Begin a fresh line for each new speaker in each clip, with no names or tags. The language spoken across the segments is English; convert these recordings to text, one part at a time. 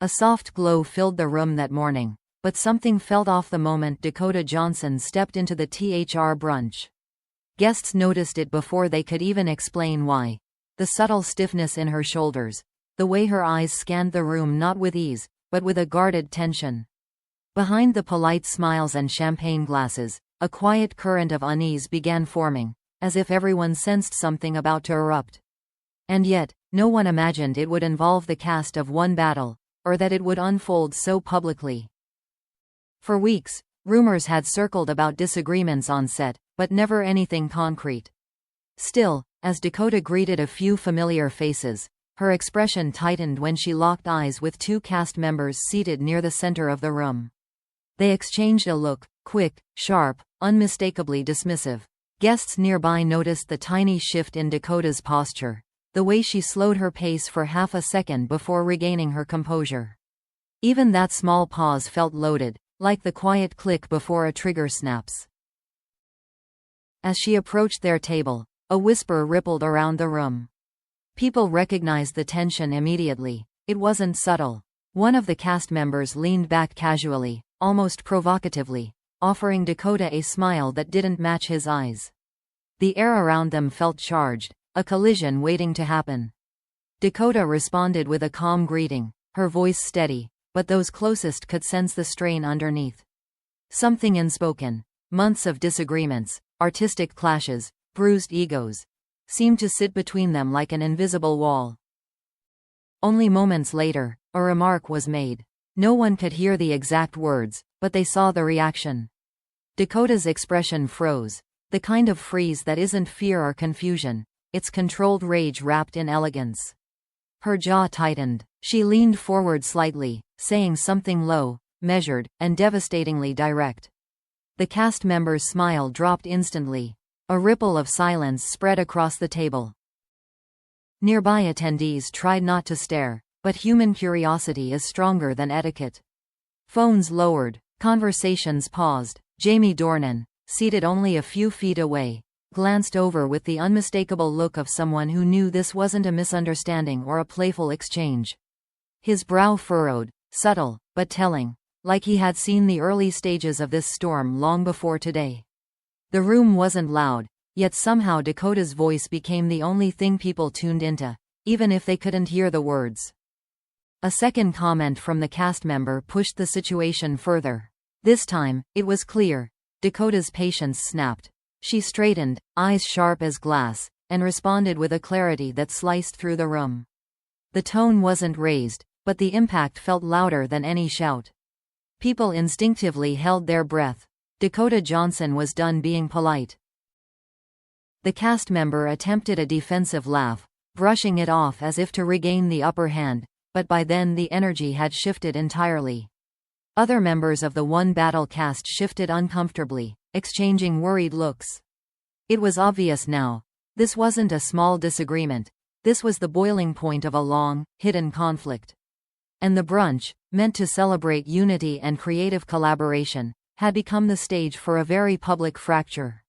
A soft glow filled the room that morning, but something felt off the moment Dakota Johnson stepped into the THR Brunch. Guests noticed it before they could even explain why. The subtle stiffness in her shoulders, the way her eyes scanned the room not with ease, but with a guarded tension. Behind the polite smiles and champagne glasses, a quiet current of unease began forming, as if everyone sensed something about to erupt. And yet, no one imagined it would involve the cast of One Battle, or that it would unfold so publicly. For weeks, rumors had circled about disagreements on set, but never anything concrete. Still, as Dakota greeted a few familiar faces, her expression tightened when she locked eyes with two cast members seated near the center of the room. They exchanged a look, quick, sharp, unmistakably dismissive. Guests nearby noticed the tiny shift in Dakota's posture, the way she slowed her pace for half a second before regaining her composure. Even that small pause felt loaded, like the quiet click before a trigger snaps. As she approached their table, a whisper rippled around the room. People recognized the tension immediately. It wasn't subtle. One of the cast members leaned back casually, almost provocatively, offering Dakota a smile that didn't match his eyes. The air around them felt charged, a collision waiting to happen. Dakota responded with a calm greeting, her voice steady, but those closest could sense the strain underneath. Something unspoken, months of disagreements, artistic clashes, bruised egos, seemed to sit between them like an invisible wall. Only moments later, a remark was made. No one could hear the exact words, but they saw the reaction. Dakota's expression froze, the kind of freeze that isn't fear or confusion, it's controlled rage wrapped in elegance. Her jaw tightened. She leaned forward slightly, saying something low, measured, and devastatingly direct. The cast member's smile dropped instantly. A ripple of silence spread across the table. Nearby attendees tried not to stare, but human curiosity is stronger than etiquette. Phones lowered, conversations paused. Jamie Dornan, seated only a few feet away, glanced over with the unmistakable look of someone who knew this wasn't a misunderstanding or a playful exchange. His brow furrowed, subtle, but telling, like he had seen the early stages of this storm long before today. The room wasn't loud, yet somehow Dakota's voice became the only thing people tuned into, even if they couldn't hear the words. A second comment from the cast member pushed the situation further. This time, it was clear. Dakota's patience snapped. She straightened, eyes sharp as glass, and responded with a clarity that sliced through the room. The tone wasn't raised, but the impact felt louder than any shout. People instinctively held their breath. Dakota Johnson was done being polite. The cast member attempted a defensive laugh, brushing it off as if to regain the upper hand, but by then the energy had shifted entirely. Other members of the One Battle cast shifted uncomfortably, exchanging worried looks. It was obvious now. This wasn't a small disagreement. This was the boiling point of a long, hidden conflict. And the brunch, meant to celebrate unity and creative collaboration, had become the stage for a very public fracture.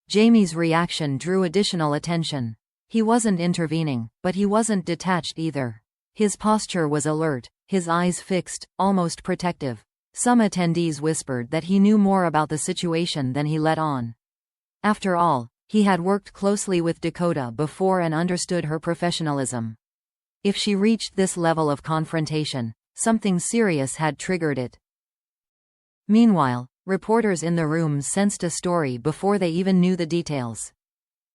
Jamie's reaction drew additional attention. He wasn't intervening, but he wasn't detached either. His posture was alert, his eyes fixed, almost protective. Some attendees whispered that he knew more about the situation than he let on. After all, he had worked closely with Dakota before and understood her professionalism. If she reached this level of confrontation, something serious had triggered it. Meanwhile, reporters in the room sensed a story before they even knew the details.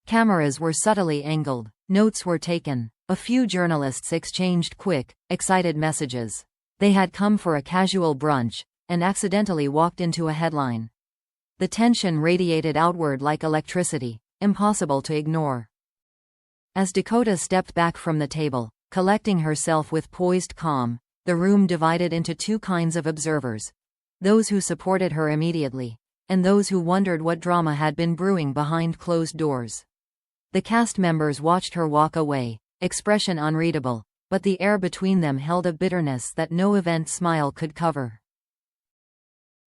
Cameras were subtly angled, notes were taken. A few journalists exchanged quick, excited messages. They had come for a casual brunch, and accidentally walked into a headline. The tension radiated outward like electricity, impossible to ignore. As Dakota stepped back from the table, collecting herself with poised calm, the room divided into two kinds of observers. Those who supported her immediately, and those who wondered what drama had been brewing behind closed doors. The cast members watched her walk away, expression unreadable, but the air between them held a bitterness that no event smile could cover.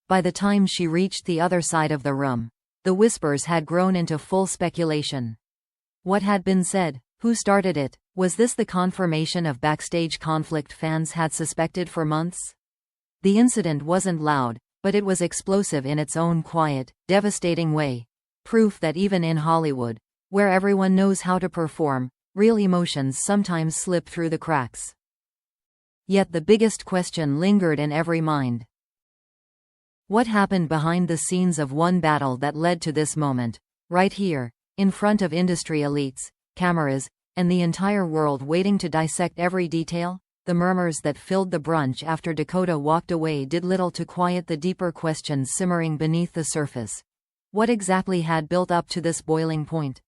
By the time she reached the other side of the room, the whispers had grown into full speculation. What had been said? Who started it? Was this the confirmation of backstage conflict fans had suspected for months? The incident wasn't loud, but it was explosive in its own quiet, devastating way. Proof that even in Hollywood, where everyone knows how to perform, real emotions sometimes slip through the cracks. Yet the biggest question lingered in every mind. What happened behind the scenes of one battle that led to this moment, right here, in front of industry elites, cameras, and the entire world waiting to dissect every detail? The murmurs that filled the brunch after Dakota walked away did little to quiet the deeper questions simmering beneath the surface. What exactly had built up to this boiling point?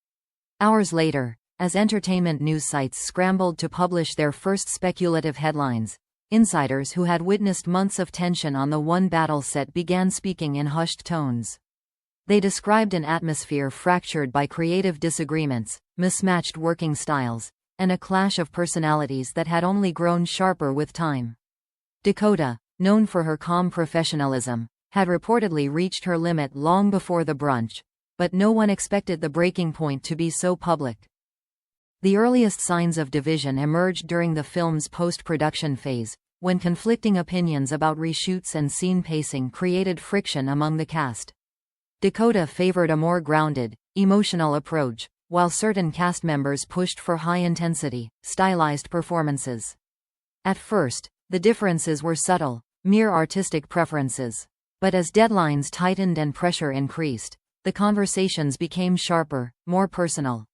Hours later, as entertainment news sites scrambled to publish their first speculative headlines, insiders who had witnessed months of tension on the one battle set began speaking in hushed tones. They described an atmosphere fractured by creative disagreements, mismatched working styles, and a clash of personalities that had only grown sharper with time. Dakota, known for her calm professionalism, had reportedly reached her limit long before the brunch, but no one expected the breaking point to be so public. The earliest signs of division emerged during the film's post-production phase, when conflicting opinions about reshoots and scene pacing created friction among the cast. Dakota favored a more grounded, emotional approach, while certain cast members pushed for high-intensity, stylized performances. At first, the differences were subtle, mere artistic preferences. But as deadlines tightened and pressure increased, the conversations became sharper, more personal.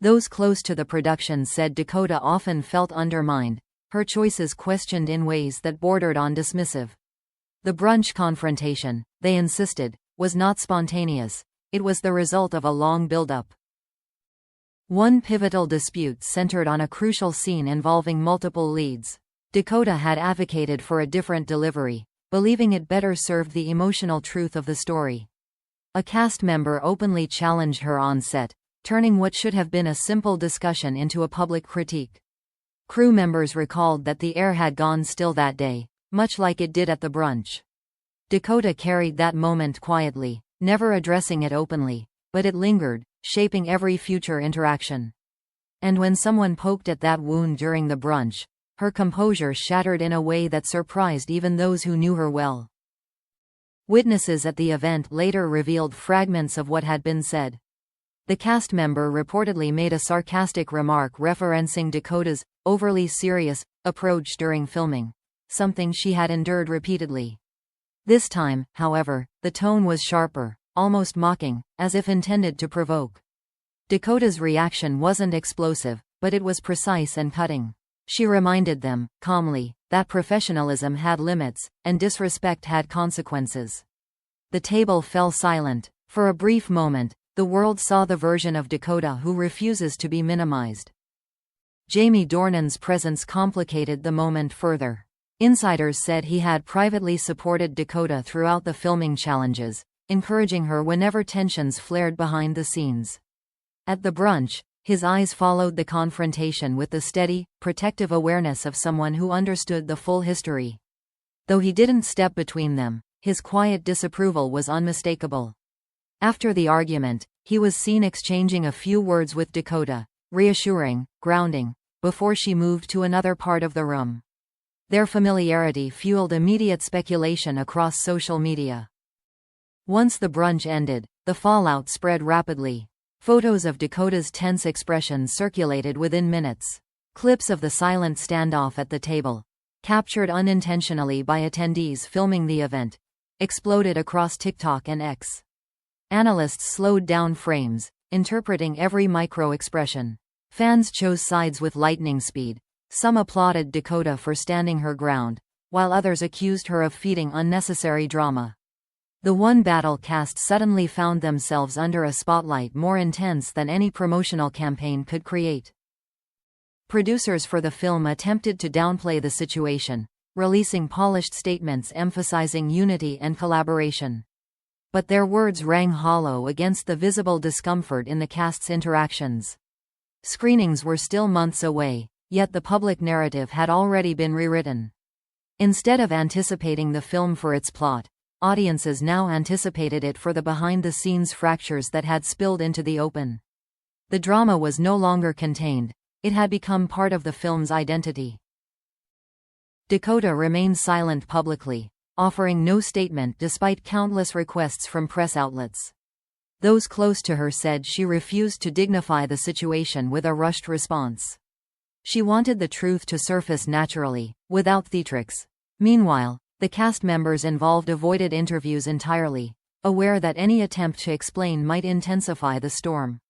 Those close to the production said Dakota often felt undermined, her choices questioned in ways that bordered on dismissive. The brunch confrontation, they insisted, was not spontaneous, it was the result of a long build-up. One pivotal dispute centered on a crucial scene involving multiple leads. Dakota had advocated for a different delivery, believing it better served the emotional truth of the story. A cast member openly challenged her on set, turning what should have been a simple discussion into a public critique. Crew members recalled that the air had gone still that day, much like it did at the brunch. Dakota carried that moment quietly, never addressing it openly, but it lingered, shaping every future interaction. And when someone poked at that wound during the brunch, her composure shattered in a way that surprised even those who knew her well. Witnesses at the event later revealed fragments of what had been said. The cast member reportedly made a sarcastic remark referencing Dakota's overly serious approach during filming, something she had endured repeatedly. This time, however, the tone was sharper, almost mocking, as if intended to provoke. Dakota's reaction wasn't explosive, but it was precise and cutting. She reminded them, calmly, that professionalism had limits, and disrespect had consequences. The table fell silent. For a brief moment, the world saw the version of Dakota who refuses to be minimized. Jamie Dornan's presence complicated the moment further. Insiders said he had privately supported Dakota throughout the filming challenges, encouraging her whenever tensions flared behind the scenes. At the brunch, his eyes followed the confrontation with the steady, protective awareness of someone who understood the full history. Though he didn't step between them, his quiet disapproval was unmistakable. After the argument, he was seen exchanging a few words with Dakota, reassuring, grounding, before she moved to another part of the room. Their familiarity fueled immediate speculation across social media. Once the brunch ended, the fallout spread rapidly. Photos of Dakota's tense expressions circulated within minutes. Clips of the silent standoff at the table, captured unintentionally by attendees filming the event, exploded across TikTok and X. Analysts slowed down frames, interpreting every micro-expression. Fans chose sides with lightning speed. Some applauded Dakota for standing her ground, while others accused her of feeding unnecessary drama. The one battle cast suddenly found themselves under a spotlight more intense than any promotional campaign could create. Producers for the film attempted to downplay the situation, releasing polished statements emphasizing unity and collaboration. But their words rang hollow against the visible discomfort in the cast's interactions. Screenings were still months away, yet the public narrative had already been rewritten. Instead of anticipating the film for its plot, audiences now anticipated it for the behind-the-scenes fractures that had spilled into the open. The drama was no longer contained. It had become part of the film's identity. Dakota remained silent publicly, offering no statement despite countless requests from press outlets. Those close to her said she refused to dignify the situation with a rushed response. She wanted the truth to surface naturally, without theatrics. Meanwhile, the cast members involved avoided interviews entirely, aware that any attempt to explain might intensify the storm.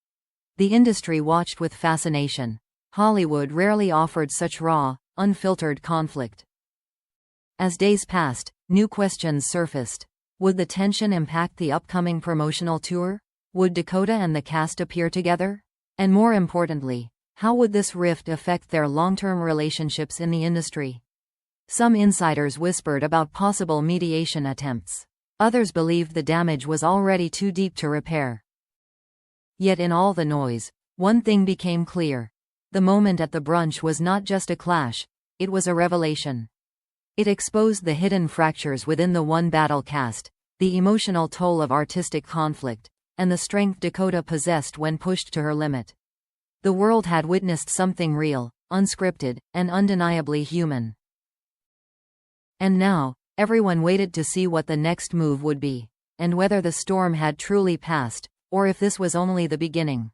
The industry watched with fascination. Hollywood rarely offered such raw, unfiltered conflict. As days passed, new questions surfaced. Would the tension impact the upcoming promotional tour? Would Dakota and the cast appear together? And more importantly, how would this rift affect their long-term relationships in the industry? Some insiders whispered about possible mediation attempts. Others believed the damage was already too deep to repair. Yet in all the noise, one thing became clear. The moment at the brunch was not just a clash, it was a revelation. It exposed the hidden fractures within the One Battle cast, the emotional toll of artistic conflict, and the strength Dakota possessed when pushed to her limit. The world had witnessed something real, unscripted, and undeniably human. And now, everyone waited to see what the next move would be, and whether the storm had truly passed, or if this was only the beginning.